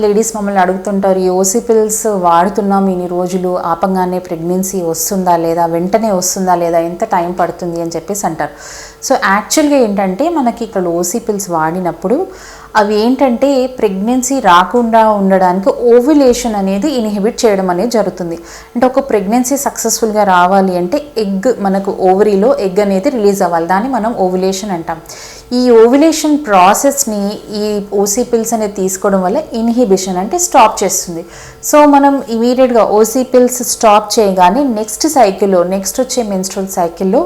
Ladies మమ్మల్ని అడుగుతుంటారు, ఈ ఓసీ పిల్స్ వాడుతున్నాం ఇన్ని రోజులు, ఆపంగానే ప్రెగ్నెన్సీ వస్తుందా లేదా, వెంటనే వస్తుందా లేదా, ఎంత టైం పడుతుంది అని చెప్పేసి అంటారు. సో యాక్చువల్గా ఏంటంటే మనకి ఇక్కడ ఓసీ పిల్స్ వాడినప్పుడు అవి ఏంటంటే ప్రెగ్నెన్సీ రాకుండా ఉండడానికి ఓవ్యులేషన్ అనేది ఇన్హిబిట్ చేయడం అనేది జరుగుతుంది. అంటే ఒక ప్రెగ్నెన్సీ సక్సెస్ఫుల్గా రావాలి అంటే ఎగ్, మనకు ఓవరీలో ఎగ్ అనేది రిలీజ్ అవ్వాలి, దాన్ని మనం ఓవ్యులేషన్ అంటాం. ఈ ఓవ్యులేషన్ ప్రాసెస్ని ఈ ఓసీ పిల్స్ అనేది తీసుకోవడం వల్ల ఇన్హిబిషన్ అంటే స్టాప్ చేస్తుంది. సో మనం ఇమీడియట్గా ఓసీ పిల్స్ స్టాప్ చేయగానే నెక్స్ట్ సైకిల్లో, నెక్స్ట్ వచ్చే మెన్స్ట్రువల్ సైకిల్లో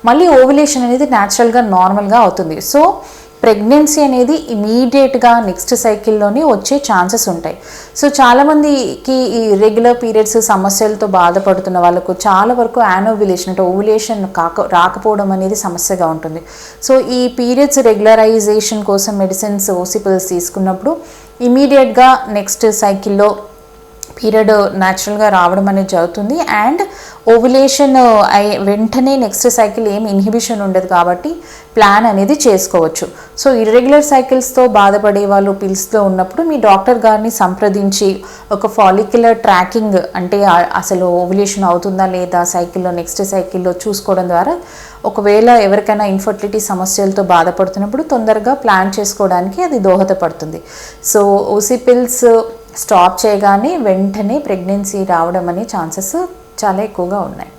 మళ్ళీ ఓవ్యులేషన్ అనేది న్యాచురల్గా నార్మల్గా అవుతుంది. సో ప్రెగ్నెన్సీ అనేది ఇమీడియట్గా నెక్స్ట్ సైకిల్లోనే వచ్చే ఛాన్సెస్ ఉంటాయి. సో చాలామందికి ఈ రెగ్యులర్ పీరియడ్స్ సమస్యలతో బాధపడుతున్న వాళ్ళకు చాలా వరకు యానోవ్యులేషన్ అంటే ఓవ్యులేషన్ రాకపోవడం అనేది సమస్యగా ఉంటుంది. సో ఈ పీరియడ్స్ రెగ్యులరైజేషన్ కోసం మెడిసిన్స్ ఓసీ పిల్స్ తీసుకున్నప్పుడు ఇమీడియట్గా నెక్స్ట్ సైకిల్లో పీరియడ్ న్యాచురల్గా రావడం అనేది జరుగుతుంది. అండ్ ఓవ్యులేషన్ వెంటనే నెక్స్ట్ సైకిల్ ఏం ఇన్హిబిషన్ ఉండదు కాబట్టి ప్లాన్ అనేది చేసుకోవచ్చు. సో ఇర్రెగ్యులర్ సైకిల్స్తో బాధపడే వాళ్ళు పిల్స్లో ఉన్నప్పుడు మీ డాక్టర్ గారిని సంప్రదించి ఒక ఫాలిక్యులర్ ట్రాకింగ్ అంటే అసలు ఓవ్యులేషన్ అవుతుందా లేదా సైకిల్లో నెక్స్ట్ సైకిల్లో చూసుకోవడం ద్వారా ఒకవేళ ఎవరికైనా ఇన్ఫర్టిలిటీ సమస్యలతో బాధపడుతున్నప్పుడు తొందరగా ప్లాన్ చేసుకోవడానికి అది దోహదపడుతుంది. సో ఓసీ పిల్స్ స్టాప్ చేయగానే వెంటనే ప్రెగ్నెన్సీ రావడం అనే ఛాన్సెస్ చాలా ఎక్కువగా ఉన్నాయి.